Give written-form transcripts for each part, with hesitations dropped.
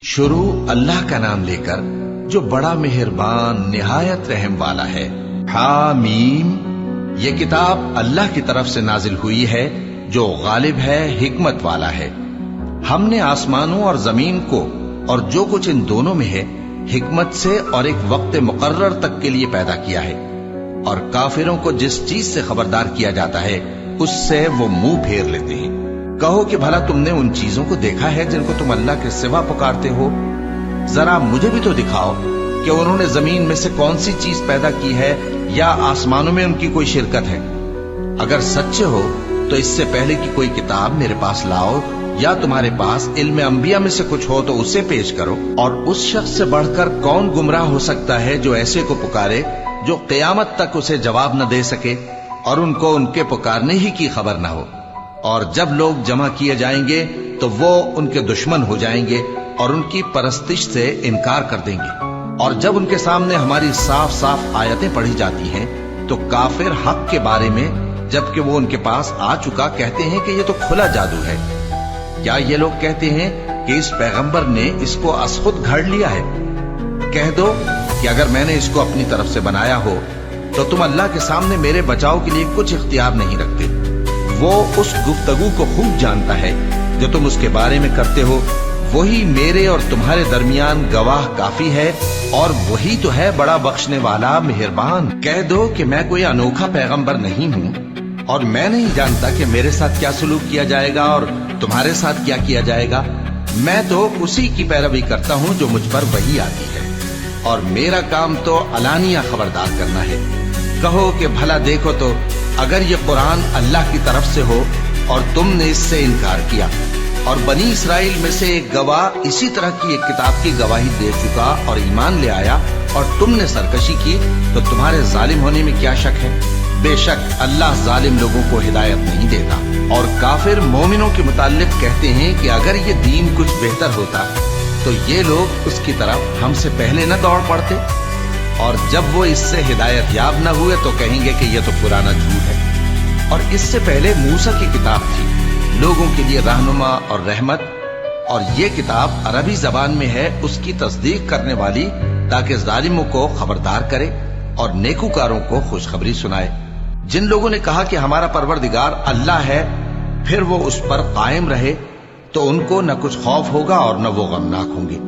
शुरू अल्लाह का नाम लेकर जो बड़ा मेहरबान निहायत रहम वाला है। हामीम, ये किताब अल्लाह की तरफ से नाजिल हुई है जो गालिब है, हिकमत वाला है। हमने आसमानों और जमीन को और जो कुछ इन दोनों में है हिकमत से और एक वक्त मुकर्रर तक के लिए पैदा किया है। और काफिरों को जिस चीज से खबरदार किया जाता है उससे वो मुंह फेर लेते हैं। कहो कि भला तुमने उन चीजों को देखा है जिनको तुम अल्लाह के सिवा पुकारते हो? जरा मुझे भी तो दिखाओ कि उन्होंने जमीन में से कौन सी चीज पैदा की है या आसमानों में उनकी कोई शिरकत है। अगर सच्चे हो तो इससे पहले की कोई किताब मेरे पास लाओ, या तुम्हारे पास इल्म अंबिया में से कुछ हो तो उसे पेश करो। और उस शख्स से बढ़कर कौन गुमराह हो सकता है जो ऐसे को पुकारे जो क़यामत तक उसे जवाब न दे सके और उनको उनके पुकारने ही की खबर न हो। और जब लोग जमा किए जाएंगे तो वो उनके दुश्मन हो जाएंगे और उनकी परस्तिश से इनकार कर देंगे। और जब उनके सामने हमारी साफ साफ आयतें पढ़ी जाती हैं तो काफिर हक के बारे में, जबकि वो उनके पास आ चुका, कहते हैं कि ये तो खुला जादू है। क्या ये लोग कहते हैं कि इस पैगंबर ने इसको असखुद घड़ लिया है? कह दो कि अगर मैंने इसको अपनी तरफ से बनाया हो तो तुम अल्लाह के सामने मेरे बचाव के लिए कुछ इख्तियार नहीं रखते। वो उस गुफ्तगू को खूब जानता है जो तुम उसके बारे में करते हो। वही मेरे और तुम्हारे दरमियान गवाह काफी है और वही तो है बड़ा बख्शने वाला मेहरबान। कह दो कि मैं कोई अनोखा पैगंबर नहीं हूँ और मैं नहीं जानता कि मेरे साथ क्या सलूक किया जाएगा और तुम्हारे साथ क्या किया जाएगा। मैं तो उसी की पैरवी करता हूँ जो मुझ पर वही आती है और मेरा काम तो अलानिया खबरदार करना है। कहो कि भला देखो तो अगर ये कुरान अल्लाह की तरफ से हो और तुमने इससे इनकार किया और बनी इसराइल में से एक गवाह इसी तरह की एक किताब की गवाही दे चुका और ईमान ले आया और तुमने सरकशी की, तो तुम्हारे जालिम होने में क्या शक है? बेशक अल्लाह जालिम लोगों को हिदायत नहीं देता। और काफिर मोमिनों के मुताल्लिक कहते हैं कि अगर ये दीन कुछ बेहतर होता तो ये लोग उसकी तरफ हमसे पहले न दौड़ पड़ते। और जब वो इससे हिदायत याब न हुए तो कहेंगे कि ये तो पुराना झूठ है। और इससे पहले मूसा की किताब थी, लोगों के लिए रहनुमा और रहमत, और ये किताब अरबी जबान में है उसकी तस्दीक करने वाली, ताकि जालिमों को खबरदार करे और नेकूकारों को खुशखबरी सुनाए। जिन लोगों ने कहा कि हमारा परवरदिगार अल्लाह है, फिर वो उस पर कायम रहे तो उनको न कुछ खौफ होगा और न वो गमनाक होंगे।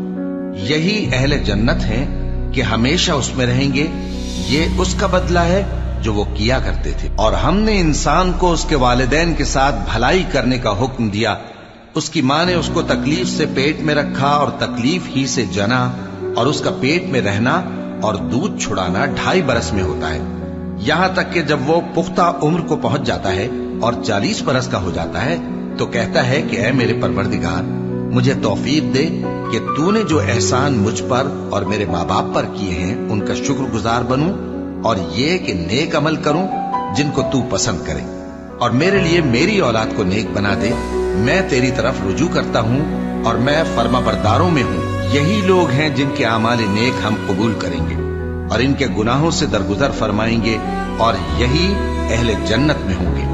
यही अहले जन्नत हैं कि हमेशा उसमें रहेंगे। ये उसका बदला है जो वो किया करते थे। और हमने इंसान को उसके वालिदैन के साथ भलाई करने का हुक्म दिया। उसकी माँ ने उसको तकलीफ से पेट में रखा और तकलीफ ही से जना, और उसका पेट में रहना और दूध छुड़ाना 2.5 बरस में होता है। यहाँ तक कि जब वो पुख्ता उम्र को पहुंच जाता है और 40 बरस का हो जाता है तो कहता है कि ऐ मेरे परवरदिगार, मुझे तौफीक दे कि तूने जो एहसान मुझ पर और मेरे माँ बाप पर किए हैं उनका शुक्रगुजार बनूं, और ये कि नेक अमल करूं जिनको तू पसंद करे, और मेरे लिए मेरी औलाद को नेक बना दे। मैं तेरी तरफ रुजू करता हूं और मैं फर्माबरदारों में हूं। यही लोग हैं जिनके आमाल नेक हम कबूल करेंगे और इनके गुनाहों से दरगुजर फरमाएंगे, और यही अहले जन्नत में होंगे।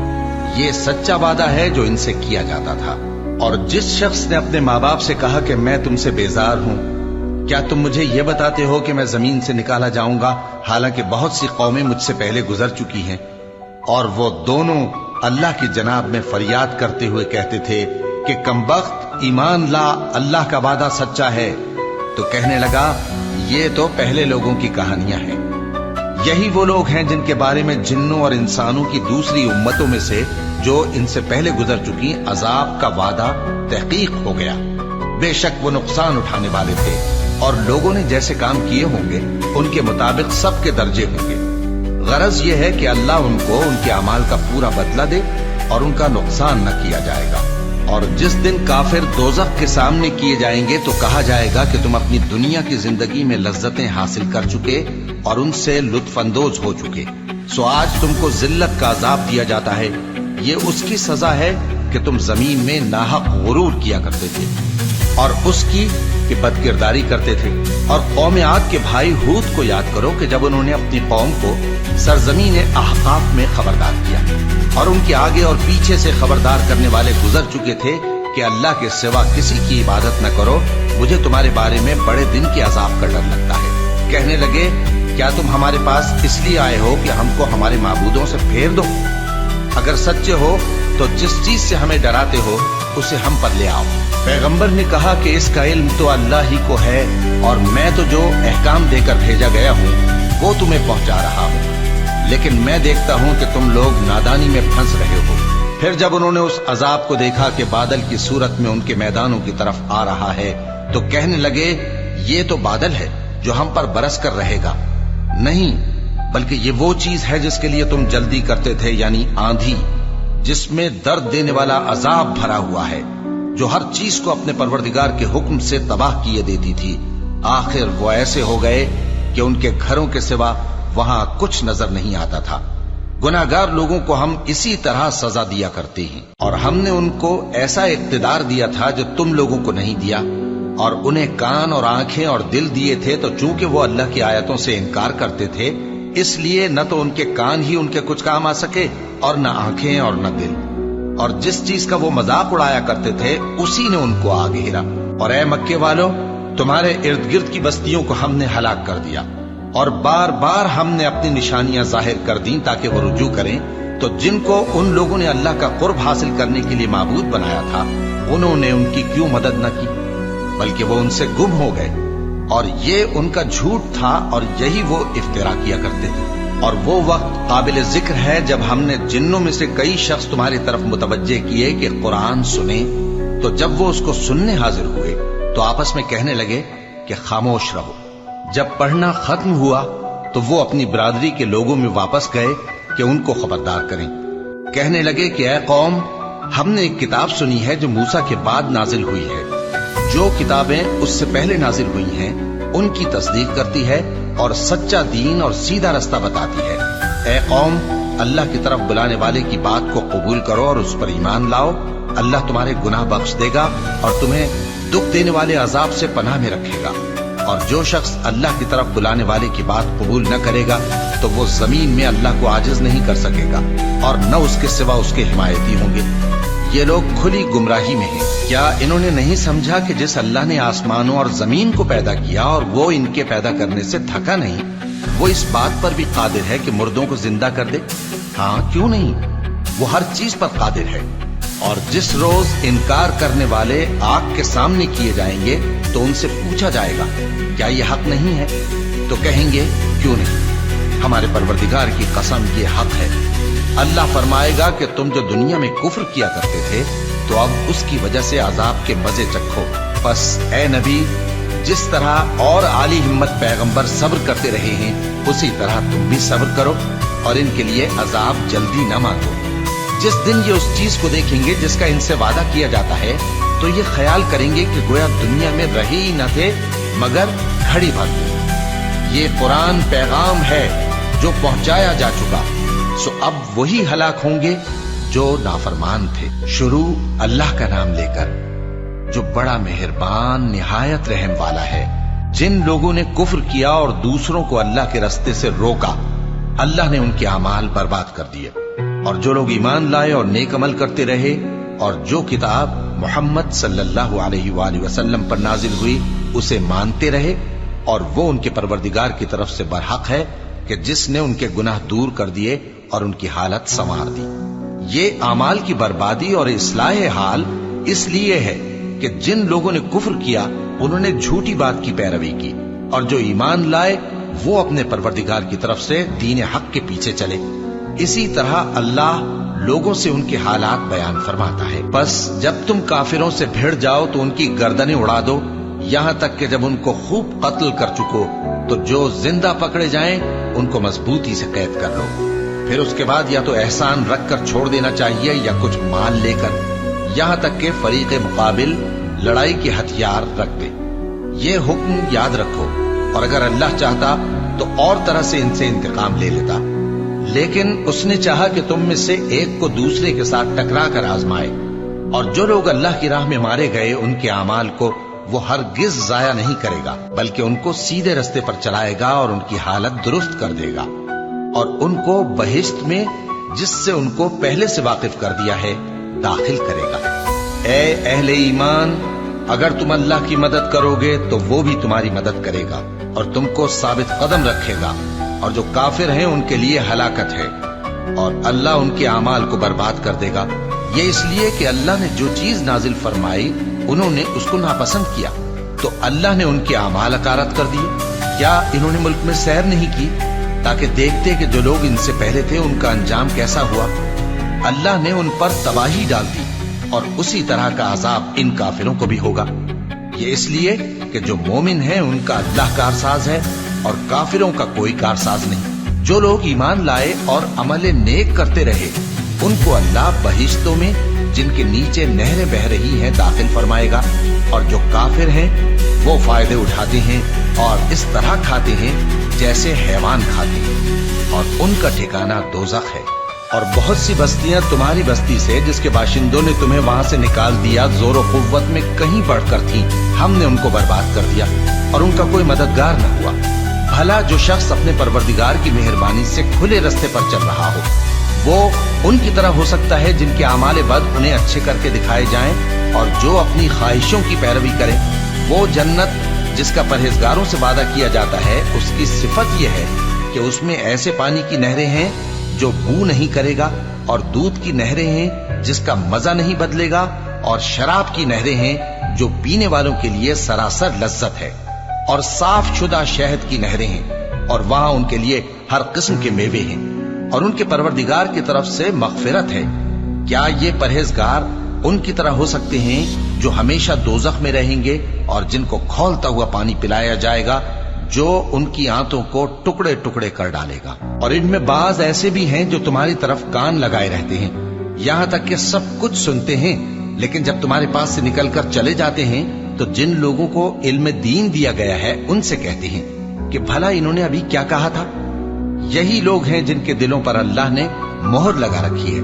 ये सच्चा वादा है जो इनसे किया जाता था। और जिस शख्स ने अपने माँ बाप से कहा कि मैं तुमसे बेजार हूं, क्या तुम मुझे ये बताते हो कि मैं जमीन से निकाला जाऊंगा, हालांकि बहुत सी कौमें मुझसे पहले गुजर चुकी हैं? और वो दोनों अल्लाह की जनाब में फरियाद करते हुए कहते थे कि कमबख्त, ईमान ला, अल्लाह का वादा सच्चा है। तो कहने लगा, ये तो पहले लोगों की कहानियां हैं। यही वो लोग हैं जिनके बारे में जिन्नों और इंसानों की दूसरी उम्मतों में से जो इनसे पहले गुजर चुकी अजाब का वादा तहकीक हो गया। बेशक वो नुकसान उठाने वाले थे और लोगों ने जैसे काम किए होंगे उनके मुताबिक सबके दर्जे होंगे। गरज ये है कि अल्लाह उनको उनके अमाल का पूरा बदला दे और उनका नुकसान न किया जाएगा। और जिस दिन काफिर दोज़ख के सामने किए जाएंगे तो कहा जाएगा कि तुम अपनी दुनिया की जिंदगी में लज्जतें हासिल कर चुके और उनसे लुत्फअंदोज हो चुके, सो आज तुमको जिल्लत का अजाब दिया जाता है। ये उसकी सजा है कि तुम जमीन में नाहक गुरूर किया करते थे और उसकी कि बदकिरदारी करते थे। और कौम आद के भाई हूद को याद करो कि जब उन्होंने अपनी कौम को सरजमीन अहकाफ में खबरदार किया और उनके आगे और पीछे से खबरदार करने वाले गुजर चुके थे कि अल्लाह के सिवा किसी की इबादत न करो, मुझे तुम्हारे बारे में बड़े दिन के अजाब का डर लगता है। कहने लगे, क्या तुम हमारे पास इसलिए आए हो कि हमको हमारे माबूदों से फेर दो? अगर सच्चे हो तो जिस चीज से हमें डराते हो उसे हम पर ले आओ। पैगंबर ने कहा कि इसका इल्म तो अल्लाह ही को है और मैं तो जो अहकाम देकर भेजा गया हूँ वो तुम्हें पहुंचा रहा हूँ, लेकिन मैं देखता हूँ कि तुम लोग नादानी में फंस रहे हो। फिर जब उन्होंने उस अजाब को देखा कि बादल की सूरत में उनके मैदानों की तरफ आ रहा है, तो कहने लगे, ये तो बादल है जो हम पर बरस कर रहेगा। नहीं, बल्कि ये वो चीज है जिसके लिए तुम जल्दी करते थे, यानी आंधी, जिसमें दर्द देने वाला अजाब भरा हुआ है, जो हर चीज को अपने परवरदिगार के हुक्म से तबाह किए देती थी। आखिर वो ऐसे हो गए कि उनके घरों के सिवा वहां कुछ नजर नहीं आता था। गुनाहगार लोगों को हम इसी तरह सजा दिया करते हैं, और हमने उनको ऐसा इख्तिदार दिया था जो तुम लोगों को नहीं दिया, और उन्हें कान और आंखें और दिल दिए थे, तो चूंकि वो अल्लाह की आयतों से इनकार करते थे, इसलिए न तो उनके कान ही उनके कुछ काम आ सके और न आंखें और न दिल, और जिस चीज का वो मजाक उड़ाया करते थे उसी ने उनको आ घेरा। और ए मक्के वालों, तुम्हारे इर्द गिर्द की बस्तियों को हमने हलाक कर दिया, और बार बार हमने अपनी निशानियां जाहिर कर दी ताकि वो रुजू करें। तो जिनको उन लोगों ने अल्लाह का कुर्ब हासिल करने के लिए माबूद बनाया था, उन्होंने उनकी क्यों मदद न की, बल्कि वो उनसे गुम हो गए, और ये उनका झूठ था और यही वो इफ्तिरा किया करते थे। और वो वक्त काबिल जिक्र है जब हमने जिन्नों में से कई शख्स तुम्हारी तरफ मुतवज्जे किए कि कुरान सुने, तो जब वो उसको सुनने हाजिर हुए तो आपस में कहने लगे कि खामोश रहो। जब पढ़ना खत्म हुआ तो वो अपनी बिरादरी के लोगों में वापस गए कि उनको खबरदार करें। कहने लगे कि ऐ कौम, हमने एक किताब सुनी है जो मूसा के बाद नाजिल हुई है। जो किताबें उससे पहले नाजिल हुई हैं उनकी तस्दीक करती है और सच्चा दीन और सीधा रास्ता बताती है। ऐ कौम, अल्लाह की तरफ बुलाने वाले की बात को कबूल करो और उस पर ईमान लाओ। अल्लाह तुम्हारे गुनाह बख्श देगा और तुम्हें दुख देने वाले अजाब से पनाह में रखेगा। और जो शख्स अल्लाह की तरफ बुलाने वाले की बात कबूल न करेगा तो वो जमीन में अल्लाह को आजिज नहीं कर सकेगा और न उसके सिवा उसके हिमायती होंगे। ये लोग खुली गुमराही में हैं। क्या इन्होंने नहीं समझा कि जिस अल्लाह ने आसमानों और जमीन को पैदा किया और वो इनके पैदा करने से थका नहीं, वो इस बात पर भी कादिर है कि मुर्दों को जिंदा कर दे? हाँ, क्यों नहीं, वो हर चीज पर कादिर है। और जिस रोज इनकार करने वाले आग के सामने किए जाएंगे तो उनसे पूछा जाएगा, क्या ये हक नहीं है? तो कहेंगे, क्यों नहीं, हमारे परवरदिगार की कसम ये हक है। अल्लाह फरमाएगा कि तुम जो दुनिया में कुफ्र किया करते थे तो अब उसकी वजह से अजाब के मजे चखो। बस ए नबी, जिस तरह और आली हिम्मत पैगंबर सब्र करते रहे हैं उसी तरह तुम भी सब्र करो और इनके लिए अजाब जल्दी न मांगो। जिस दिन ये उस चीज को देखेंगे जिसका इनसे वादा किया जाता है तो ये ख्याल करेंगे कि गोया दुनिया में रहे ही न थे मगर घड़ी भर। ये कुरान पैगाम है जो पहुंचाया जा चुका, सो अब वही हलाक होंगे जो नाफरमान थे। शुरू अल्लाह का नाम लेकर जो बड़ा मेहरबान निहायत रहम वाला है। जिन लोगों ने कुफ्र किया और दूसरों को अल्लाह के रास्ते से रोका, अल्लाह ने उनके अमाल बर्बाद कर दिए। और जो लोग ईमान लाए और नेक अमल करते रहे और जो किताब मोहम्मद सल्लल्लाहु अलैहि वसल्लम पर नाजिल हुई उसे मानते रहे, और वो उनके परवरदिगार की तरफ से बरहक है कि जिसने उनके गुनाह दूर कर दिए और उनकी हालत संवार दी। ये अमाल की बर्बादी और इस्लाह हाल इसलिए है कि जिन लोगों ने कुफ्र किया उन्होंने झूठी बात की पैरवी की, और जो ईमान लाए वो अपने परवरदिगार की तरफ से दीन हक के पीछे चले। इसी तरह अल्लाह लोगों से उनके हालात बयान फरमाता है। बस जब तुम काफिरों से भिड़ जाओ तो उनकी गर्दनें उड़ा दो, यहां तक कि जब उनको खूब कत्ल कर चुको तो जो जिंदा पकड़े जाएं उनको मजबूती से कैद कर लो। फिर उसके बाद या तो एहसान रख कर छोड़ देना चाहिए या कुछ माल लेकर, यहां तक के फरीक़े मुकाबिल लड़ाई के हथियार रख दे। ये हुक्म याद रखो, और अगर अल्लाह चाहता तो और तरह से इनसे इंतकाम ले लेता, लेकिन उसने चाहा कि तुम में से एक को दूसरे के साथ टकरा कर आजमाए। और जो लोग अल्लाह की राह में मारे गए उनके अमाल को वो हरगिज जाया नहीं करेगा, बल्कि उनको सीधे रास्ते पर चलाएगा और उनकी हालत दुरुस्त कर देगा, और उनको बहिश्त में जिससे उनको पहले से वाकिफ कर दिया है दाखिल करेगा। اے اہل ایمان، اگر تم اللہ کی مدد کرو گے تو وہ بھی تمہاری مدد کرے گا اور تم کو ثابت قدم رکھے گا، اور جو کافر ہیں ان کے لیے ہلاکت ہے، اور اللہ ان کے اعمال کو برباد کر دے گا۔ یہ اس لیے کہ اللہ نے جو چیز نازل فرمائی انہوں نے اس کو ناپسند کیا، تو اللہ نے ان کے اعمال اکارت کر دیے۔ کیا انہوں نے ملک میں سیر نہیں کی تاکہ دیکھتے کہ جو لوگ ان سے پہلے تھے ان کا انجام کیسا ہوا؟ اللہ نے ان پر تباہی ڈال دی، اور اسی طرح کا عذاب ان کافروں کو بھی ہوگا۔ یہ اس لیے کہ جو مومن ہیں ان کا اللہ کارساز ہے اور کافروں کا کوئی کارساز نہیں۔ جو لوگ ایمان لائے اور عمل نیک کرتے رہے ان کو اللہ بہشتوں میں جن کے نیچے نہریں بہ رہی ہیں داخل فرمائے گا، اور جو کافر ہیں وہ فائدے اٹھاتے ہیں اور اس طرح کھاتے ہیں جیسے حیوان کھاتے ہیں، اور ان کا ٹھکانہ دوزخ ہے۔ اور بہت سی بستیاں تمہاری بستی سے جس کے باشندوں نے تمہیں وہاں سے نکال دیا زور و قوت میں کہیں بڑھ کر تھی، ہم نے ان کو برباد کر دیا اور ان کا کوئی مددگار نہ ہوا۔ بھلا جو شخص اپنے پروردگار کی مہربانی سے کھلے رستے پر چل رہا ہو وہ ان کی طرح ہو سکتا ہے جن کے اعمال بد انہیں اچھے کر کے دکھائے جائیں، اور جو اپنی خواہشوں کی پیروی کرے وہ جنت جس کا پرہیزگاروں سے وعدہ کیا جاتا ہے اس کی صفت یہ ہے کہ اس میں ایسے پانی کی نہریں ہیں جو بو نہیں کرے گا، اور دودھ کی نہریں ہیں جس کا مزہ نہیں بدلے گا، اور شراب کی نہریں ہیں جو پینے والوں کے لیے سراسر لذت ہے، اور صاف شدہ شہد کی نہریں ہیں، اور وہاں ان کے لیے ہر قسم کے میوے ہیں، اور ان کے پروردگار کی طرف سے مغفرت ہے۔ کیا یہ پرہیزگار ان کی طرح ہو سکتے ہیں جو ہمیشہ دوزخ میں رہیں گے اور جن کو کھولتا ہوا پانی پلایا جائے گا جو ان کی آنتوں کو ٹکڑے ٹکڑے کر ڈالے گا؟ اور ان میں بعض ایسے بھی ہیں جو تمہاری طرف کان لگائے رہتے ہیں یہاں تک کہ سب کچھ سنتے ہیں، لیکن جب تمہارے پاس سے نکل کر چلے جاتے ہیں تو جن لوگوں کو علم دین دیا گیا ہے ان سے کہتے ہیں کہ بھلا انہوں نے ابھی کیا کہا تھا؟ یہی لوگ ہیں جن کے دلوں پر اللہ نے مہر لگا رکھی ہے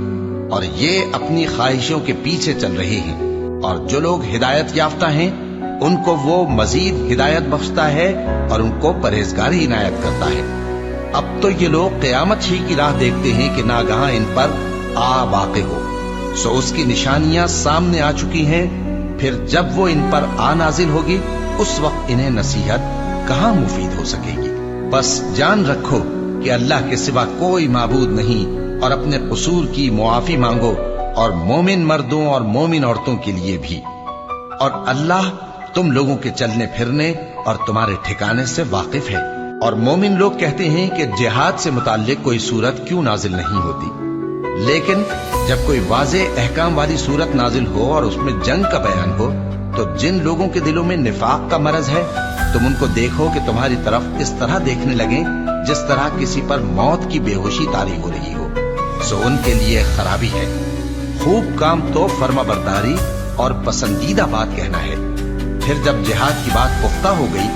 اور یہ اپنی خواہشوں کے پیچھے چل رہے ہیں، اور جو لوگ ہدایت یافتہ ہیں ان کو وہ مزید ہدایت بخشتا ہے اور ان کو پرہیزگاری عنایت کرتا ہے۔ اب تو یہ لوگ قیامت ہی کی راہ دیکھتے ہیں کہ ناگہاں ان پر آ واقع ہو، سو اس کی نشانیاں سامنے آ چکی ہیں، پھر جب وہ ان پر آ نازل ہوگی اس وقت انہیں نصیحت کہاں مفید ہو سکے گی۔ بس جان رکھو کہ اللہ کے سوا کوئی معبود نہیں، اور اپنے قصور کی معافی مانگو، اور مومن مردوں اور مومن عورتوں کے لیے بھی، اور اللہ تم لوگوں کے چلنے پھرنے اور تمہارے ٹھکانے سے واقف ہے۔ اور مومن لوگ کہتے ہیں کہ جہاد سے متعلق کوئی سورت کیوں نازل نہیں ہوتی، لیکن جب کوئی واضح احکام والی سورت نازل ہو اور اس میں جنگ کا بیان ہو تو جن لوگوں کے دلوں میں نفاق کا مرض ہے تم ان کو دیکھو کہ تمہاری طرف اس طرح دیکھنے لگیں جس طرح کسی پر موت کی بے ہوشی طاری ہو رہی ہو، سو ان کے لیے خرابی ہے۔ خوب کام تو فرما برداری اور پسندیدہ بات کہنا ہے۔ پھر جب جہاد کی بات پختہ ہو گئی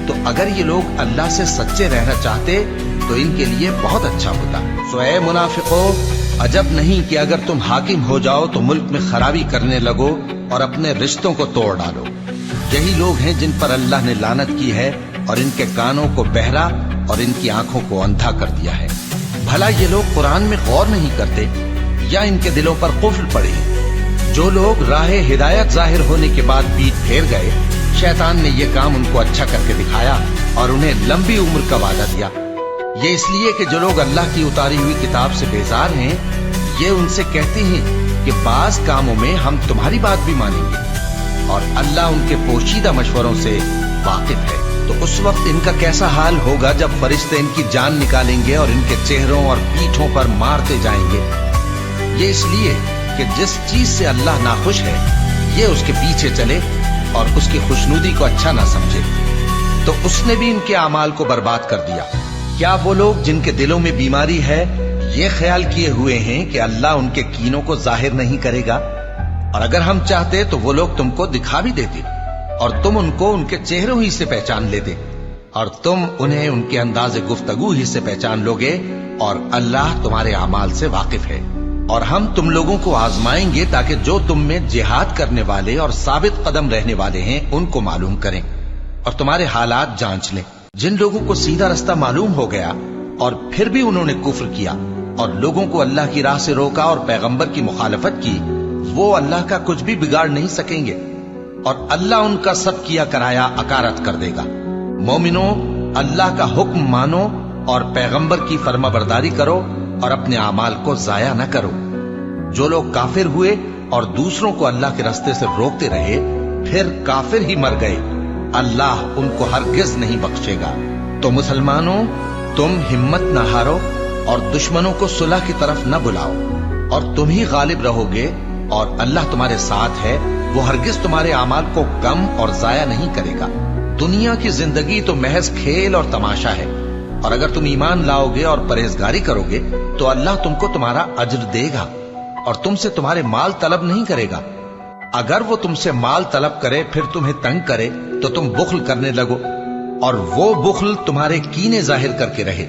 تو اگر یہ لوگ اللہ سے سچے رہنا چاہتے تو ان کے لیے بہت اچھا ہوتا۔ سو اے منافقو، عجب نہیں کہ اگر تم حاکم ہو جاؤ تو ملک میں خرابی کرنے لگو اور اپنے رشتوں کو توڑ ڈالو۔ یہی لوگ ہیں جن پر اللہ نے لعنت کی ہے اور ان کے کانوں کو بہرا اور ان کی آنکھوں کو اندھا کر دیا ہے۔ بھلا یہ لوگ قرآن میں غور نہیں کرتے یا ان کے دلوں پر قفل پڑے؟ جو لوگ راہ ہدایت ظاہر ہونے کے بعد پیٹ پھیر گئے، شیطان نے یہ کام ان کو اچھا کر کے دکھایا اور انہیں لمبی عمر کا وعدہ دیا۔ یہ اس لیے کہ جو لوگ اللہ کی اتاری ہوئی کتاب سے بیزار ہیں یہ ان سے کہتے ہیں کہ بعض کاموں میں ہم تمہاری بات بھی مانیں گے، اور اللہ ان کے پوشیدہ مشوروں سے واقف ہے۔ تو اس وقت ان کا کیسا حال ہوگا جب فرشتے ان کی جان نکالیں گے اور ان کے چہروں اور پیٹھوں پر مارتے جائیں گے۔ یہ اس لیے کہ جس چیز سے اللہ ناخوش ہے یہ اس کے پیچھے چلے اور اس کی خوشنودی کو اچھا نہ سمجھے، تو اس نے بھی ان کے اعمال کو برباد کر دیا۔ کیا وہ لوگ جن کے دلوں میں بیماری ہے یہ خیال کیے ہوئے ہیں کہ اللہ ان کے کینوں کو ظاہر نہیں کرے گا؟ اور اگر ہم چاہتے تو وہ لوگ تم کو دکھا بھی دیتے اور تم ان کو ان کے چہروں ہی سے پہچان لیتے، اور تم انہیں ان کے انداز گفتگو ہی سے پہچان لوگے، اور اللہ تمہارے اعمال سے واقف ہے۔ اور ہم تم لوگوں کو آزمائیں گے تاکہ جو تم میں جہاد کرنے والے اور ثابت قدم رہنے والے ہیں ان کو معلوم کریں اور تمہارے حالات جانچ لیں۔ جن لوگوں کو سیدھا رستہ معلوم ہو گیا اور پھر بھی انہوں نے کفر کیا اور لوگوں کو اللہ کی راہ سے روکا اور پیغمبر کی مخالفت کی، वो अल्लाह का कुछ भी बिगाड़ नहीं सकेंगे और अल्लाह उनका सब किया कराया अकारत कर देगा। मोमिनो, अल्लाह का हुक्म मानो और पैगंबर की फर्माबरदारी करो और अपने अमाल को जाया न करो। जो लोग काफिर हुए और दूसरों को अल्लाह के रास्ते से रोकते रहे फिर काफिर ही मर गए, अल्लाह उनको हरगिज नहीं बख्शेगा। तो मुसलमानों, तुम हिम्मत न हारो और दुश्मनों को सुलह की तरफ न बुलाओ और तुम ही गालिब रहोगे और अल्लाह तुम्हारे साथ है, वो हरगिज तुम्हारे अमाल को कम और जाया नहीं करेगा। दुनिया की जिंदगी तो महज खेल और तमाशा है और अगर तुम ईमान लाओगे और परहेजगारी करोगे तो अल्लाह तुमको तुम्हारा अज्र देगा और तुमसे तुम्हारे माल तलब नहीं करेगा। अगर वो तुमसे माल तलब करे फिर तुम्हें तंग करे तो तुम बुख्ल करने लगो और वो बुख्ल तुम्हारे कीने जाहिर करके रहे।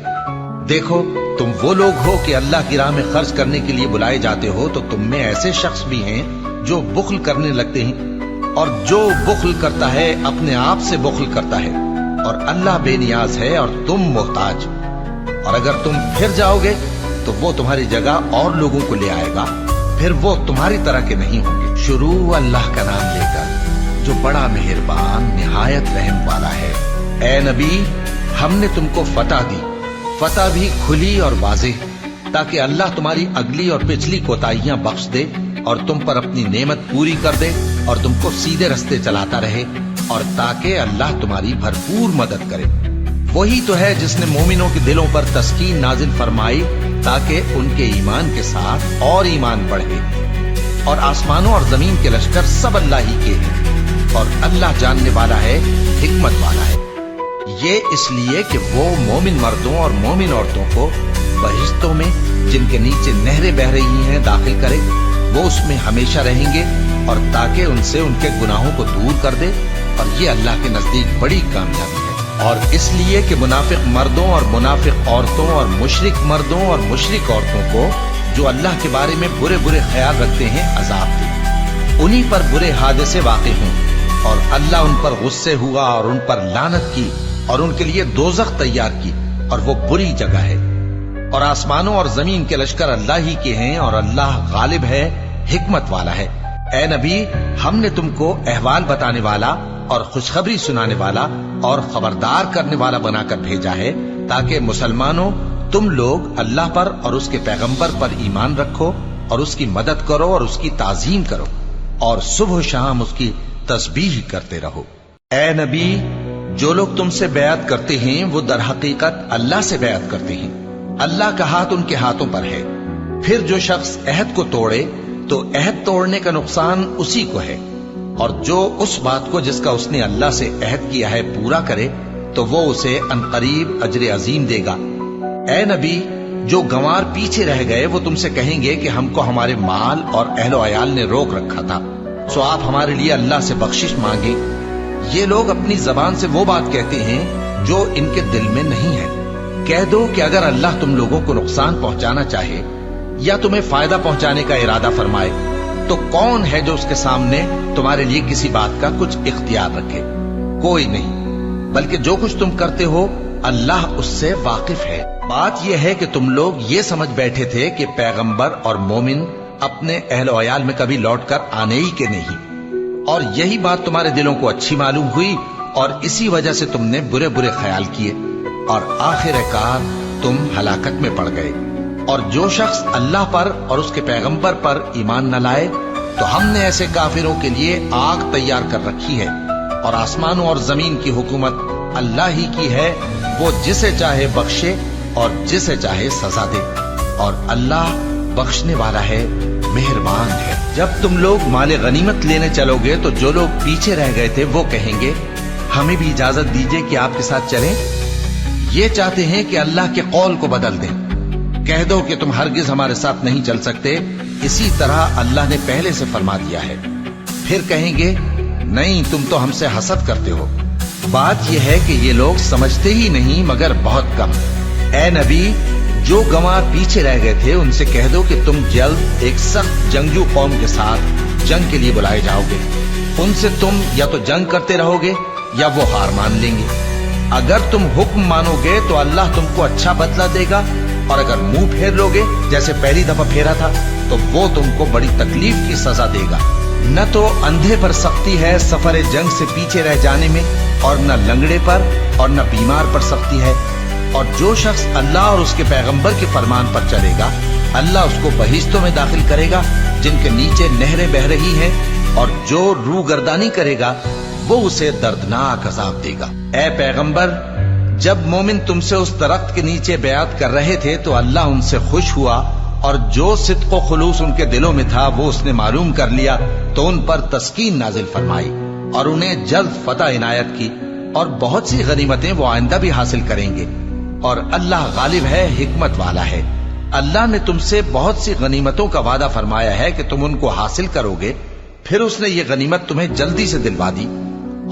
देखो, तुम वो लोग हो कि अल्लाह की राह में खर्च करने के लिए बुलाए जाते हो, तो तुम में ऐसे शख्स भी हैं जो बुख्ल करने लगते हैं और जो बुख्ल करता है अपने आप से बुख्ल करता है और अल्लाह बेनियाज है और तुम मोहताज। और अगर तुम फिर जाओगे तो वो तुम्हारी जगह और लोगों को ले आएगा, फिर वो तुम्हारी तरह के नहीं होंगे। शुरू अल्लाह का नाम लेकर जो बड़ा मेहरबान निहायत रहम वाला है। ए नबी, हमने तुमको फतह दी, फतह भी खुली और वाज़ेह, ताकि अल्लाह तुम्हारी अगली और पिछली कोताहियां बख्श दे और तुम पर अपनी नेमत पूरी कर दे और तुमको सीधे रास्ते चलाता रहे और ताकि अल्लाह तुम्हारी भरपूर मदद करे। वही तो है जिसने मोमिनों के दिलों पर तस्कीन नाजिल फरमाई ताकि उनके ईमान के साथ और ईमान बढ़े। और आसमानों और जमीन के लश्कर सब अल्लाह ही के हैं और अल्लाह जानने वाला है, हिकमत वाला है। ये इसलिए कि वो मोमिन मर्दों और मोमिन औरतों को बहिश्तों में जिनके नीचे नहरें बह रही हैं दाखिल करे, वो उसमें हमेशा रहेंगे और ताकि उनसे उनके गुनाहों को दूर कर दे। और ये अल्लाह के नजदीक बड़ी कामयाबी है। और इसलिए कि मुनाफिक मर्दों और मुनाफिक औरतों और मुशरिक मर्दों और मुशरिक औरतों को जो अल्लाह के बारे में बुरे बुरे ख्याल रखते हैं अजाब दे, उन्हीं पर बुरे हादसे वाक़े हों और अल्लाह उन पर गुस्से हुआ और उन पर लानत की और उनके लिए दोज़ख तैयार की और वो बुरी जगह है। और आसमानों और जमीन के लश्कर अल्लाह ही के हैं और अल्लाह गालिब है, हिकमत वाला है। ए नबी, हमने तुमको अहवाल बताने वाला और खुशखबरी सुनाने वाला और खबरदार करने वाला बनाकर भेजा है ताकि मुसलमानों, तुम लोग अल्लाह पर और उसके पैगंबर पर ईमान रखो और उसकी मदद करो और उसकी ताजीम करो और सुबह शाम उसकी तस्बीह करते रहो। ए नबी, जो लोग तुमसे बैत करते हैं वो दर हकीकत अल्लाह से बैत करते हैं, अल्लाह का हाथ उनके हाथों पर है। फिर जो शख्स अहद को तोड़े तो अहद तोड़ने का नुकसान उसी को है और जो उस बात को जिसका उसने अल्लाह से अहद किया है पूरा करे तो वो उसे अनकरीब अजर अजीम देगा। ए नबी, जो गंवार पीछे रह गए वो तुमसे कहेंगे कि हमको हमारे माल और अहलो अयाल ने रोक रखा था, सो आप हमारे लिए अल्लाह से बख्शिश मांगे। ये लोग अपनी जबान से वो बात कहते हैं जो इनके दिल में नहीं है। कह दो कि अगर अल्लाह तुम लोगों को नुकसान पहुंचाना चाहे या तुम्हें फायदा पहुंचाने का इरादा फरमाए तो कौन है जो उसके सामने तुम्हारे लिए किसी बात का कुछ इख्तियार रखे? कोई नहीं, बल्कि जो कुछ तुम करते हो अल्लाह उससे वाकिफ है। बात यह है कि तुम लोग ये समझ बैठे थे कि पैगंबर और मोमिन अपने अहलो अयाल में कभी लौट कर आने ही के नहीं, और यही बात तुम्हारे दिलों को अच्छी मालूम हुई और इसी वजह से तुमने बुरे बुरे ख्याल किए और आखिरकार तुम हलाकत में पड़ गए। और जो शख्स अल्लाह पर और उसके पैगंबर पर ईमान न लाए तो हमने ऐसे काफिरों के लिए आग तैयार कर रखी है। और आसमानों और जमीन की हुकूमत अल्लाह ही की है, वो जिसे चाहे बख्शे और जिसे चाहे सजा दे और अल्लाह बख्शने वाला है, मेहरबान है। जब तुम लोग माले गनीमत लेने चलोगे तो जो लोग पीछे रह गए थे वो कहेंगे हमें भी इजाजत दीजिए कि आपके साथ चलें। ये चाहते हैं कि अल्लाह के कौल को बदल दें। कह दो कि तुम हरगिज हमारे साथ नहीं चल सकते, इसी तरह अल्लाह ने पहले से फरमा दिया है। फिर कहेंगे नहीं, तुम तो हमसे हसद करते हो। बात यह है कि ये लोग समझते ही नहीं मगर बहुत कम। ए नबी, जो गंवार पीछे रह गए थे उनसे कह दो कि तुम जल्द एक सख्त जंगजू कौम के साथ जंग के लिए बुलाए जाओगे। उनसे तुम या तो जंग करते रहोगे या वो हार मान लेंगे। अगर तुम हुक्म मानोगे तो अल्लाह तुमको अच्छा बदला देगा और अगर मुंह फेर लोगे जैसे पहली दफा फेरा था تو وہ تم کو بڑی تکلیف کی سزا دے گا۔ نہ تو اندھے پر سختی ہے سفر جنگ سے پیچھے رہ جانے میں، اور نہ لنگڑے پر اور نہ بیمار پر سختی ہے۔ اور جو شخص اللہ اور اس کے پیغمبر کے فرمان پر چلے گا، اللہ اس کو بہشتوں میں داخل کرے گا جن کے نیچے نہریں بہ رہی ہیں، اور جو روگردانی کرے گا وہ اسے دردناک عذاب دے گا۔ اے پیغمبر، جب مومن تم سے اس درخت کے نیچے بیعت کر رہے تھے تو اللہ ان سے خوش ہوا، اور جو صدق و خلوص ان کے دلوں میں تھا وہ اس نے معلوم کر لیا، تو ان پر تسکین نازل فرمائی اور انہیں جلد فتح عنایت کی، اور بہت سی غنیمتیں وہ آئندہ بھی حاصل کریں گے، اور اللہ غالب ہے، حکمت والا ہے۔ اللہ نے تم سے بہت سی غنیمتوں کا وعدہ فرمایا ہے کہ تم ان کو حاصل کرو گے، پھر اس نے یہ غنیمت تمہیں جلدی سے دلوا دی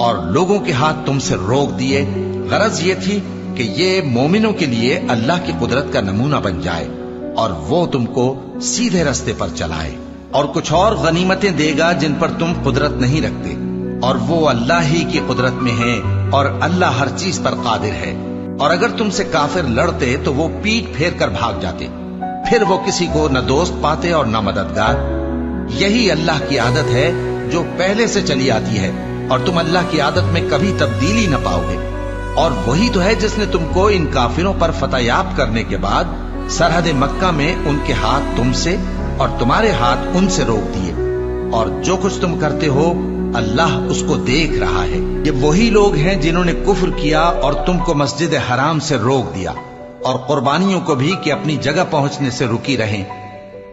اور لوگوں کے ہاتھ تم سے روک دیے۔ غرض یہ تھی کہ یہ مومنوں کے لیے اللہ کی قدرت کا نمونہ بن جائے اور وہ تم کو سیدھے رستے پر چلائے، اور کچھ اور غنیمتیں دے گا جن پر تم قدرت نہیں رکھتے، اور وہ اللہ ہی کی قدرت میں ہیں، اور اللہ ہر چیز پر قادر ہے۔ اور اگر تم سے کافر لڑتے تو وہ پیٹ پھیر کر بھاگ جاتے، پھر وہ کسی کو نہ دوست پاتے اور نہ مددگار۔ یہی اللہ کی عادت ہے جو پہلے سے چلی آتی ہے، اور تم اللہ کی عادت میں کبھی تبدیلی نہ پاؤ گے۔ اور وہی تو ہے جس نے تم کو ان کافروں پر فتح یاب کرنے کے بعد سرحد مکہ میں ان کے ہاتھ تم سے اور تمہارے ہاتھ ان سے روک دیے، اور جو کچھ تم کرتے ہو اللہ اس کو دیکھ رہا ہے۔ یہ وہی لوگ ہیں جنہوں نے کفر کیا اور تم کو مسجد حرام سے روک دیا، اور قربانیوں کو بھی کہ اپنی جگہ پہنچنے سے رکی رہیں۔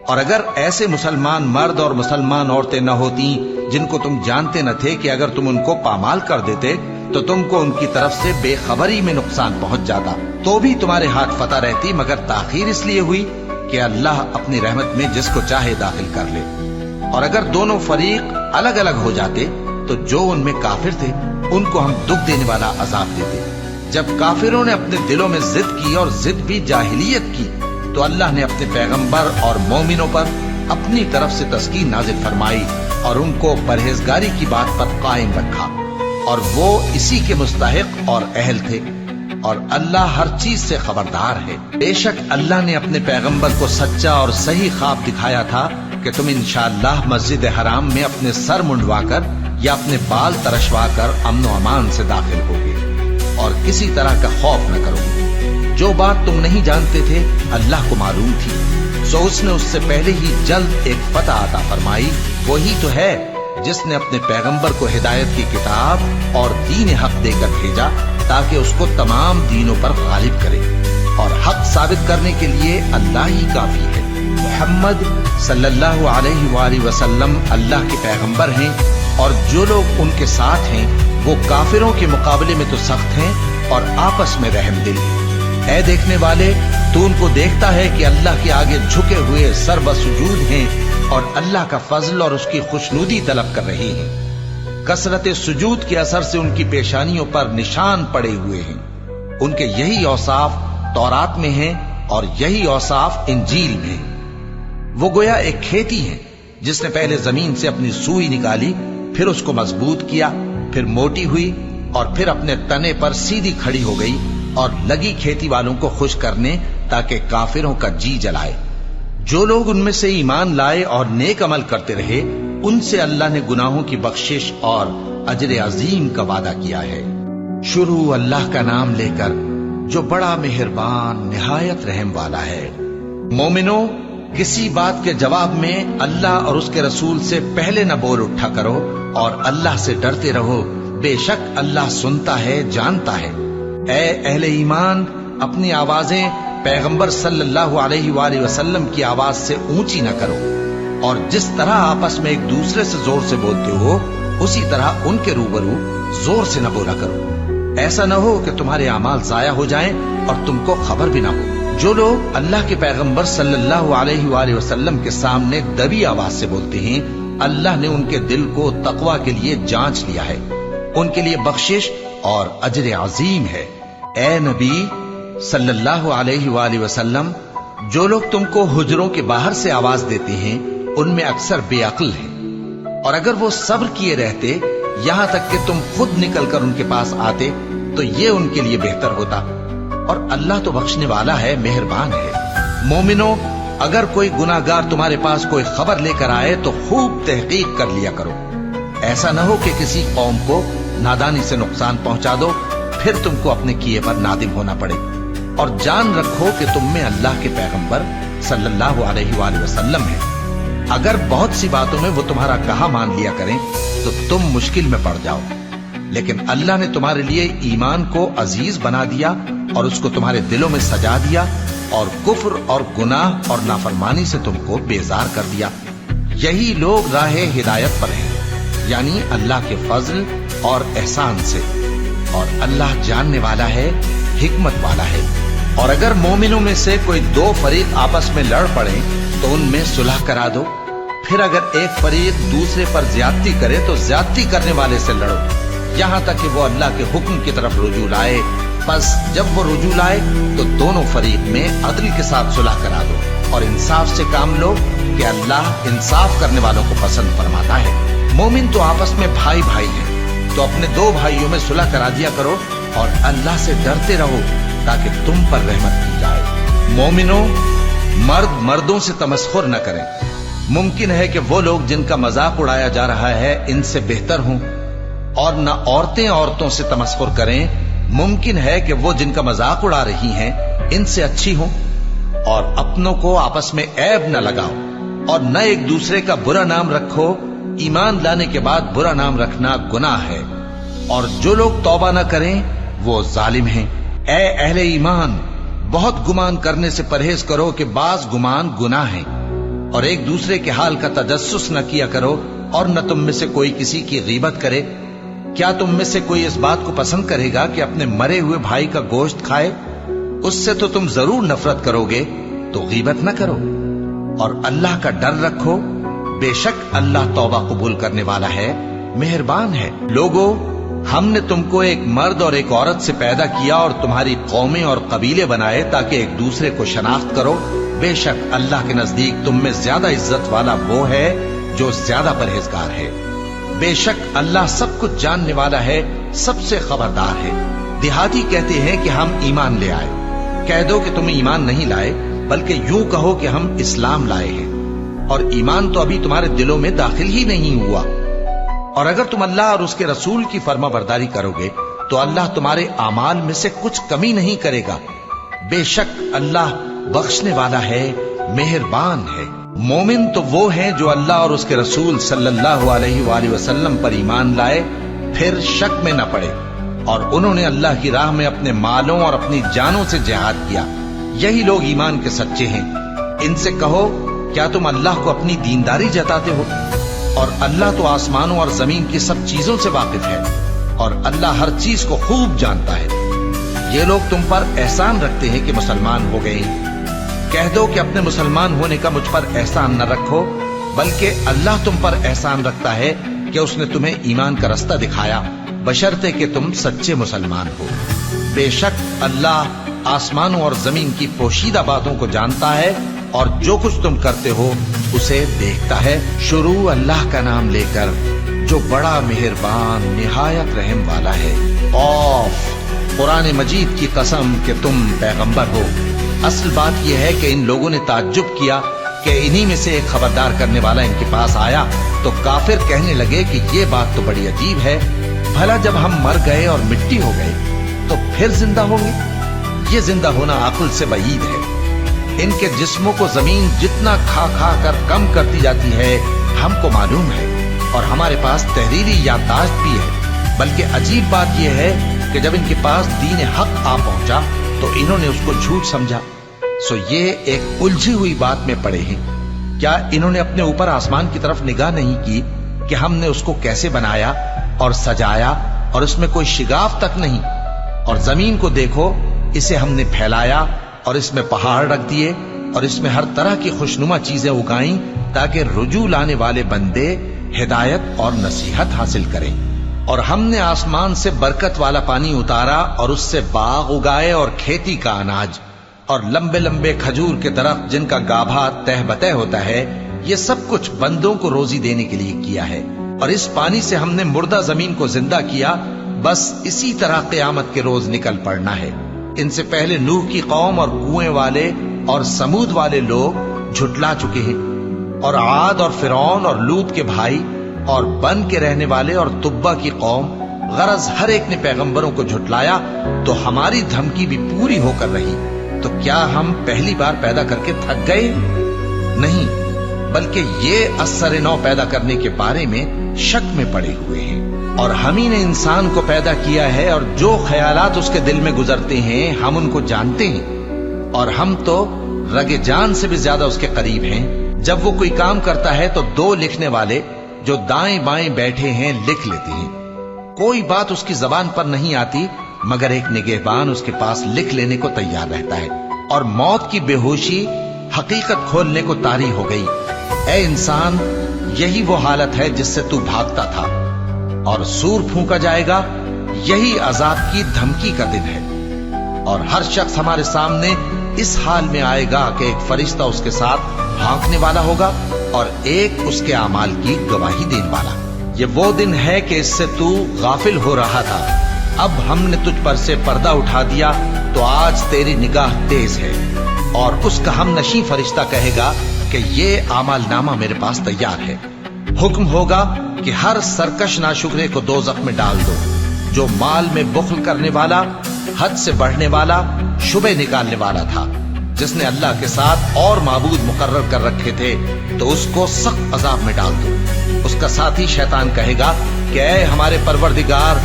اور اگر ایسے مسلمان مرد اور مسلمان عورتیں نہ ہوتی جن کو تم جانتے نہ تھے کہ اگر تم ان کو پامال کر دیتے تو تم کو ان کی طرف سے بے خبری میں نقصان پہنچ جاتا، تو بھی تمہارے ہاتھ فتح رہتی، مگر تاخیر اس لیے ہوئی کہ اللہ اپنی رحمت میں جس کو چاہے داخل کر لے۔ اور اگر دونوں فریق الگ الگ ہو جاتے تو جو ان میں کافر تھے ان کو ہم دکھ دینے والا عذاب دیتے۔ جب کافروں نے اپنے دلوں میں ضد کی، اور ضد بھی جاہلیت کی، تو اللہ نے اپنے پیغمبر اور مومنوں پر اپنی طرف سے تسکین نازل فرمائی اور ان کو پرہیزگاری کی بات پر قائم رکھا، اور وہ اسی کے مستحق اور اہل تھے، اور اللہ ہر چیز سے خبردار ہے۔ بے شک اللہ نے اپنے پیغمبر کو سچا اور صحیح خواب دکھایا تھا کہ تم انشاءاللہ مسجد حرام میں اپنے سر منڈوا کر یا اپنے بال ترشوا کر امن و امان سے داخل ہوگے اور کسی طرح کا خوف نہ کرو گے۔ جو بات تم نہیں جانتے تھے اللہ کو معلوم تھی، سو اس نے اس سے پہلے ہی جلد ایک فتح عطا فرمائی۔ وہی تو ہے جس نے اپنے پیغمبر کو ہدایت کی کتاب اور دین حق دے کر بھیجا تاکہ اس کو تمام دینوں پر غالب کرے، اور حق ثابت کرنے کے لیے اللہ ہی کافی ہے۔ محمد صلی اللہ علیہ وآلہ وسلم اللہ کے پیغمبر ہیں، اور جو لوگ ان کے ساتھ ہیں وہ کافروں کے مقابلے میں تو سخت ہیں اور آپس میں رحم دل ہیں۔ اے دیکھنے والے، تو ان کو دیکھتا ہے کہ اللہ کے آگے جھکے ہوئے سر بسجود ہیں اور اللہ کا فضل اور اس کی خوشنودی طلب کر رہے ہیں۔ کثرت سجود کے اثر سے ان کی پیشانیوں پر نشان پڑے ہوئے ہیں۔ ان کے یہی اوصاف تورات میں ہیں اور یہی اوصاف انجیل میں ہیں۔ وہ گویا ایک کھیتی ہے جس نے پہلے زمین سے اپنی سوئی نکالی، پھر اس کو مضبوط کیا، پھر موٹی ہوئی، اور پھر اپنے تنے پر سیدھی کھڑی ہو گئی، اور لگی کھیتی والوں کو خوش کرنے تاکہ کافروں کا جی جلائے۔ جو لوگ ان میں سے ایمان لائے اور نیک عمل کرتے رہے ان سے اللہ نے گناہوں کی بخشش اور اجر عظیم کا وعدہ کیا ہے۔ شروع اللہ کا نام لے کر جو بڑا مہربان نہایت رحم والا ہے۔ مومنوں، کسی بات کے جواب میں اللہ اور اس کے رسول سے پہلے نہ بول اٹھا کرو، اور اللہ سے ڈرتے رہو، بے شک اللہ سنتا ہے، جانتا ہے۔ اے اہل ایمان، اپنی آوازیں پیغمبر صلی اللہ علیہ وآلہ وسلم کی آواز سے اونچی نہ کرو، اور جس طرح آپس میں ایک دوسرے سے زور سے بولتے ہو اسی طرح ان کے روبرو زور سے نہ بولا کرو، ایسا نہ ہو کہ تمہارے اعمال ضائع ہو جائیں اور تم کو خبر بھی نہ ہو۔ جو لوگ اللہ کے پیغمبر صلی اللہ علیہ وآلہ وسلم کے سامنے دبی آواز سے بولتے ہیں، اللہ نے ان کے دل کو تقوی کے لیے جانچ لیا ہے، ان کے لیے بخشش اور اجر عظیم ہے۔ اے نبی صلی اللہ علیہ وآلہ وسلم، جو لوگ تم کو حجروں کے باہر سے آواز دیتے ہیں ان میں اکثر بے عقل ہیں، اور اگر وہ صبر کیے رہتے یہاں تک کہ تم خود نکل کر ان کے پاس آتے تو یہ ان کے لیے بہتر ہوتا، اور اللہ تو بخشنے والا ہے، مہربان ہے۔ مومنوں، اگر کوئی گناہگار تمہارے پاس کوئی خبر لے کر آئے تو خوب تحقیق کر لیا کرو، ایسا نہ ہو کہ کسی قوم کو نادانی سے نقصان پہنچا دو، پھر تم کو اپنے کیے پر نادم ہونا پڑے۔ اور جان رکھو کہ تم میں اللہ کے پیغمبر صلی اللہ علیہ وآلہ وسلم ہیں۔ اگر بہت سی باتوں میں وہ تمہارا کہا مان لیا کریں تو تم مشکل میں پڑ جاؤ، لیکن اللہ نے تمہارے لیے ایمان کو عزیز بنا دیا اور اس کو تمہارے دلوں میں سجا دیا، اور کفر اور گناہ اور نافرمانی سے تم کو بیزار کر دیا۔ یہی لوگ راہ ہدایت پر ہیں، یعنی اللہ کے فضل اور احسان سے، اور اللہ جاننے والا ہے، حکمت والا ہے۔ اور اگر مومنوں میں سے کوئی دو فریق آپس میں لڑ پڑے تو ان میں صلح کرا دو، پھر اگر ایک فریق دوسرے پر زیادتی کرے تو زیادتی کرنے والے سے لڑو، یہاں تک کہ وہ اللہ کے حکم کی طرف رجوع لائے۔ پس جب وہ رجوع لائے تو دونوں فریق میں عدل کے ساتھ صلح کرا دو، اور انصاف سے کام لو کہ اللہ انصاف کرنے والوں کو پسند فرماتا ہے۔ مومن تو آپس میں بھائی بھائی ہیں، تو اپنے دو بھائیوں میں صلح کرا دیا کرو، اور اللہ سے ڈرتے رہو تاکہ تم پر رحمت کی جائے۔ مومنوں، مرد مردوں سے تمسخر نہ کریں۔ ممکن ہے کہ وہ لوگ جن کا مذاق اڑایا جا رہا ہے ان سے بہتر ہوں، اور نہ عورتیں عورتوں سے تمسخر کریں۔ ممکن ہے کہ وہ جن کا مذاق اڑا رہی ہیں ان سے اچھی ہوں۔ اور اپنوں کو آپس میں عیب نہ لگاؤ، اور نہ ایک دوسرے کا برا نام رکھو۔ ایمان لانے کے بعد برا نام رکھنا گناہ ہے، اور جو لوگ توبہ نہ کریں وہ ظالم ہیں۔ اے اہل ایمان، بہت گمان کرنے سے پرہیز کرو کہ بعض گمان گناہ ہیں، اور ایک دوسرے کے حال کا تجسس نہ کیا کرو، اور نہ تم میں سے کوئی کسی کی غیبت کرے۔ کیا تم میں سے کوئی اس بات کو پسند کرے گا کہ اپنے مرے ہوئے بھائی کا گوشت کھائے؟ اس سے تو تم ضرور نفرت کرو گے، تو غیبت نہ کرو، اور اللہ کا ڈر رکھو، بے شک اللہ توبہ قبول کرنے والا ہے، مہربان ہے۔ لوگو، ہم نے تم کو ایک مرد اور ایک عورت سے پیدا کیا اور تمہاری قومیں اور قبیلے بنائے تاکہ ایک دوسرے کو شناخت کرو۔ بے شک اللہ کے نزدیک تم میں زیادہ عزت والا وہ ہے جو زیادہ پرہیزگار ہے۔ بے شک اللہ سب کچھ جاننے والا ہے، سب سے خبردار ہے۔ دیہاتی کہتے ہیں کہ ہم ایمان لے آئے۔ کہہ دو کہ تم ایمان نہیں لائے، بلکہ یوں کہو کہ ہم اسلام لائے ہیں، اور ایمان تو ابھی تمہارے دلوں میں داخل ہی نہیں ہوا۔ اور اگر تم اللہ اور اس کے رسول کی فرما برداری کرو گے تو اللہ تمہارے اعمال میں سے کچھ کمی نہیں کرے گا۔ بے شک اللہ بخشنے والا ہے، مہربان ہے۔ مومن تو وہ ہیں جو اللہ اور اس کے رسول صلی اللہ علیہ وآلہ وسلم پر ایمان لائے، پھر شک میں نہ پڑے، اور انہوں نے اللہ کی راہ میں اپنے مالوں اور اپنی جانوں سے جہاد کیا۔ یہی لوگ ایمان کے سچے ہیں۔ ان سے کہو، کیا تم اللہ کو اپنی دینداری جتاتے ہو؟ اور اللہ تو آسمانوں اور زمین کی سب چیزوں سے واقف ہے، اور اللہ ہر چیز کو خوب جانتا ہے۔ یہ لوگ تم پر احسان رکھتے ہیں کہ مسلمان ہو گئے۔ کہہ دو کہ اپنے مسلمان ہونے کا مجھ پر احسان نہ رکھو، بلکہ اللہ تم پر احسان رکھتا ہے کہ اس نے تمہیں ایمان کا رستہ دکھایا، بشرطے کہ تم سچے مسلمان ہو۔ بے شک اللہ آسمانوں اور زمین کی پوشیدہ باتوں کو جانتا ہے، اور جو کچھ تم کرتے ہو اسے دیکھتا ہے۔ شروع اللہ کا نام لے کر جو بڑا مہربان نہایت رحم والا ہے۔ قاف، قرآن مجید کی قسم کہ تم پیغمبر ہو۔ اصل بات یہ ہے کہ ان لوگوں نے تعجب کیا کہ انہی میں سے ایک خبردار کرنے والا ان کے پاس آیا، تو کافر کہنے لگے کہ یہ بات تو بڑی عجیب ہے، بھلا جب ہم مر گئے اور مٹی ہو گئے تو پھر زندہ ہوں گے؟ یہ زندہ ہونا عقل سے بعید ہے۔ ان کے جسموں کو زمین جتنا کھا کھا کر کم کرتی جاتی ہے ہم کو معلوم ہے، اور ہمارے پاس تحریری یادداشت بھی ہے۔ بلکہ عجیب بات یہ ہے کہ جب ان کے پاس دین حق آ پہنچا تو انہوں نے اس کو جھوٹ سمجھا۔ سو یہ ایک الجھی ہوئی بات میں پڑے ہیں۔ کیا انہوں نے اپنے اوپر آسمان کی طرف نگاہ نہیں کی کہ ہم نے اس کو کیسے بنایا اور سجایا، اور اس میں کوئی شگاف تک نہیں؟ اور زمین کو دیکھو، اسے ہم نے پھیلایا اور اس میں پہاڑ رکھ دیے، اور اس میں ہر طرح کی خوشنما چیزیں اگائیں تاکہ رجوع لانے والے بندے ہدایت اور نصیحت حاصل کریں۔ اور ہم نے آسمان سے برکت والا پانی اتارا اور اس سے باغ اگائے اور کھیتی کا اناج، اور لمبے لمبے کھجور کے درخت جن کا گابھا تہ بتہ ہوتا ہے۔ یہ سب کچھ بندوں کو روزی دینے کے لیے کیا ہے۔ اور اس پانی سے ہم نے مردہ زمین کو زندہ کیا، بس اسی طرح قیامت کے روز نکل پڑنا ہے۔ ان سے پہلے نوح کی قوم اور کنویں والے اور سمود والے لوگ झुटला चुके हैं, और आद और फिरौन और लूत के भाई और बन के रहने वाले और तुब्बा की कौम, गरज हर एक ने पैगंबरों को झुटलाया, तो हमारी धमकी भी पूरी होकर रही। तो क्या हम पहली बार पैदा करके थक गए? नहीं, बल्कि ये असर नौ पैदा करने के बारे में शक में पड़े हुए हैं। और हम ही ने इंसान को पैदा किया है, और जो ख्यालात उसके दिल में गुजरते हैं हम उनको जानते हैं, और हम तो रगे जान से भी ज्यादा उसके करीब हैं। जब वो कोई काम करता है तो दो लिखने वाले जो दाएं बाएं बैठे हैं लिख लेते हैं। कोई बात उसकी जबान पर नहीं आती, मगर एक निगहबान उसके पास लिख लेने को तैयार रहता है। और मौत की बेहोशी हकीकत खोलने को तारी हो गई। ऐ इंसान, यही वो हालत है जिससे तू भागता था, और सूर फूंका जाएगा, यही अजाब की धमकी का दिन है। और हर शख्स हमारे सामने इस हाल में आएगा कि एक फरिश्ता उसके साथ हाँकने वाला होगा और एक उसके अमाल की गवाही देने वाला। ये वो दिन है कि इससे तू गाफिल हो रहा था, अब हमने तुझ पर से पर्दा उठा दिया, तो आज तेरी निगाह तेज है। और उसका हम नशी फरिश्ता कहेगा कि ये अमाल नामा मेरे पास तैयार है। हुक्म होगा कि हर सरकश नाशुक्रे को दोज़ख में डाल दो, जो माल में बुख्ल करने वाला, हद से बढ़ने वाला, शुबे निकालने वाला था, जिसने अल्लाह के साथ और माबूद मुकर्रर कर रखे थे, तो उसको सख्त अजाब में डाल दो। उसका साथी शैतान कहेगा कि ऐ हमारे परवरदिगार,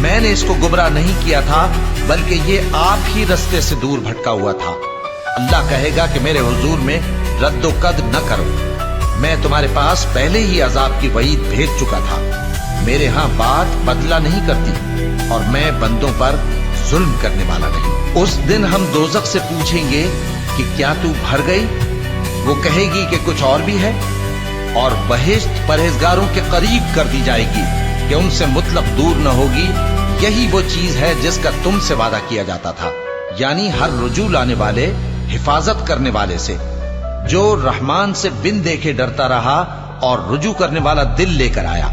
मैंने इसको गुमराह नहीं किया था, बल्कि ये आप ही रस्ते से दूर भटका हुआ था। अल्लाह कहेगा कि मेरे हुजूर में रद्दो-कद न करो, मैं तुम्हारे पास पहले ही अजाब की वईद भेज चुका था। मेरे यहाँ बात बदला नहीं करती, और मैं बंदों पर जुल्म करने वाला नहीं। उस दिन हम दोज़ख से पूछेंगे कि क्या तू भर गई? वो कहेगी कि कुछ और भी है। और बहिश्त परहेजगारों के करीब कर दी जाएगी कि उनसे मुतलक दूर न होगी। यही वो चीज है जिसका तुमसे वादा किया जाता था, यानी हर रुजू लाने वाले, हिफाजत करने वाले से, जो रहमान से बिन देखे डरता रहा और रुजू करने वाला दिल लेकर आया,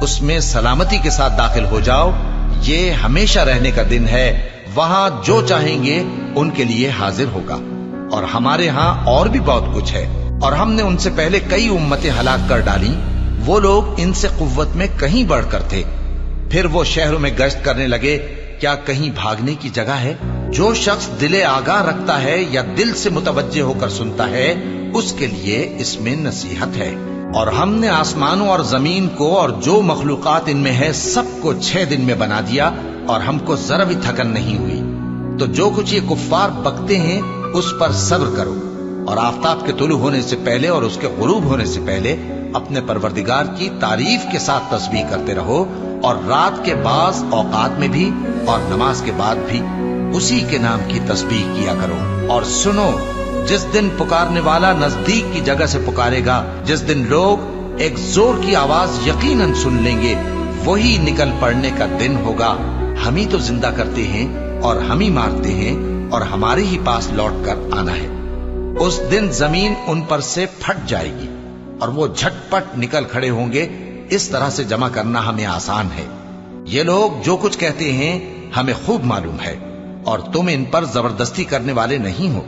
उसमें सलामती के साथ दाखिल हो जाओ। ये हमेशा रहने का दिन है, वहां जो चाहेंगे उनके लिए हाजिर होगा। और हमारे यहाँ और भी बहुत कुछ है, और हमने उनसे पहले कई उम्मतें हलाक कर डाली। वो लोग इनसे कुव्वत में कहीं बढ़कर थे। फिर वो शहरों में गश्त करने लगे, क्या कहीं भागने की जगह है? जो शख्स दिले आगाह रखता है या दिल से मुतवज्जे होकर सुनता है, उसके लिए इसमें नसीहत है। और हमने आसमानों और जमीन को और जो मखलूकात इनमें है सबको 6 दिन में बना दिया, और हमको जरा भी थकन नहीं हुई। तो जो कुछ ये कुफ्फार बकते हैं उस पर सब्र करो, और आफताब के तुलू होने से पहले और उसके गुरूब होने से पहले अपने परवरदिगार की तारीफ के साथ तस्बीह करते रहो, और रात के बाज़ औकात में भी और नमाज के बाद भी उसी के नाम की तस्बीह किया करो। और सुनो, जिस दिन पुकारने वाला नजदीक की जगह से पुकारेगा, जिस दिन लोग एक जोर की आवाज यकीनन सुन लेंगे, वही निकल पड़ने का दिन होगा। हम ही तो जिंदा करते हैं और हम ही मारते हैं, और हमारे ही पास लौट कर आना है। उस दिन जमीन उन पर से फट जाएगी और वो झटपट निकल खड़े होंगे। इस तरह से जमा करना हमें आसान है। ये लोग जो कुछ कहते हैं हमें खूब मालूम है, और तुम इन पर जबरदस्ती करने वाले नहीं हो।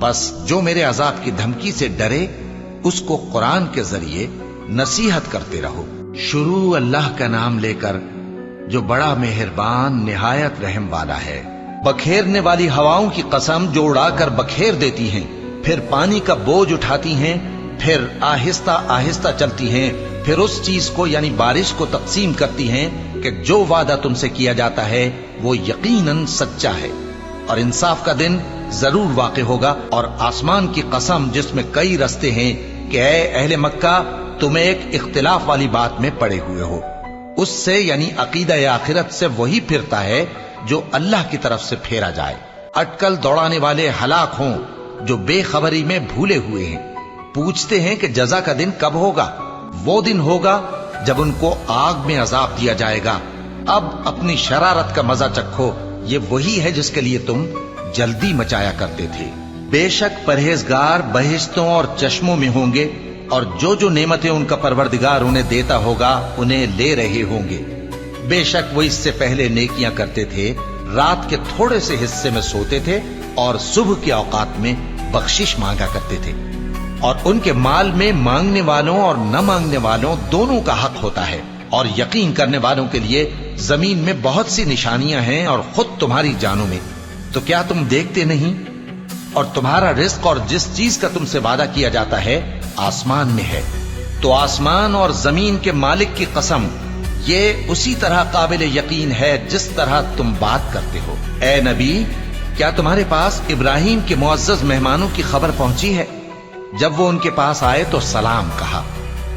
बस जो मेरे अजाब की धमकी से डरे, उसको कुरान के जरिए नसीहत करते रहो। शुरू अल्लाह का नाम लेकर, जो बड़ा मेहरबान निहायत रहम वाला है। बखेरने वाली हवाओं की कसम, जो उड़ाकर बखेर देती हैं, फिर पानी का बोझ उठाती हैं, फिर आहिस्ता आहिस्ता चलती हैं, फिर उस चीज को यानी बारिश को तकसीम करती हैं कि जो वादा तुमसे किया जाता है वो यकीनन सच्चा है, और इंसाफ का दिन जरूर वाक़ होगा। और आसमान की कसम जिसमें कई रस्ते हैं कि ऐ अहले मक्का, तुम एक इख्तिलाफ वाली बात में पड़े हुए हो। उससे यानी अकीदा या आखिरत से वही फिरता है जो अल्लाह की तरफ से फेरा जाए। अटकल दौड़ाने वाले हलाक हों जो बेखबरी में भूले हुए हैं। पूछते हैं कि जजा का दिन कब होगा? वो दिन होगा जब उनको आग में अजाब दिया जाएगा। अब अपनी शरारत का मजा चखो, ये वही है जिसके लिए तुम जल्दी मचाया करते थे। बेशक परहेजगार बहिश्तों और चश्मों में होंगे, और जो नेमतें उनका परवरदिगार उन्हें देता होगा उन्हें ले रहे होंगे। बेशक वो इससे पहले नेकियां करते थे, रात के थोड़े से हिस्से में सोते थे और सुबह के औकात में बख्शिश मांगा करते थे। اور ان کے مال میں مانگنے والوں اور نہ مانگنے والوں دونوں کا حق ہوتا ہے، اور یقین کرنے والوں کے لیے زمین میں بہت سی نشانیاں ہیں اور خود تمہاری جانوں میں، تو کیا تم دیکھتے نہیں؟ اور تمہارا رزق اور جس چیز کا تم سے وعدہ کیا جاتا ہے آسمان میں ہے، تو آسمان اور زمین کے مالک کی قسم، یہ اسی طرح قابل یقین ہے جس طرح تم بات کرتے ہو۔ اے نبی، کیا تمہارے پاس ابراہیم کے معزز مہمانوں کی خبر پہنچی ہے؟ جب وہ ان کے پاس آئے تو سلام کہا،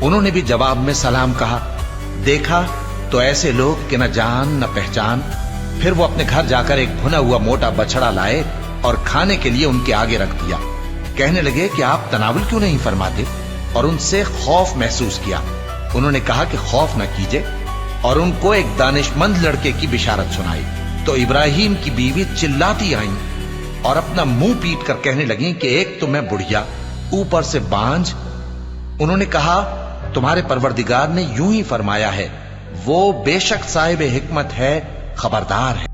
انہوں نے بھی جواب میں سلام کہا۔ دیکھا تو ایسے لوگ کہ نہ جان نہ پہچان۔ پھر وہ اپنے گھر جا کر ایک بھنا ہوا موٹا بچڑا لائے اور کھانے کے لیے ان کے آگے رکھ دیا۔ کہنے لگے کہ آپ تناول کیوں نہیں فرماتے؟ اور ان سے خوف محسوس کیا۔ انہوں نے کہا کہ خوف نہ کیجے، اور ان کو ایک دانش مند لڑکے کی بشارت سنائی۔ تو ابراہیم کی بیوی چلاتی آئیں اور اپنا منہ پیٹ کر کہنے لگیں کہ ایک تو میں بڑھیا، اوپر سے بانجھ۔ انہوں نے کہا تمہارے پروردگار نے یوں ہی فرمایا ہے، وہ بے شک صاحب حکمت ہے، خبردار ہے۔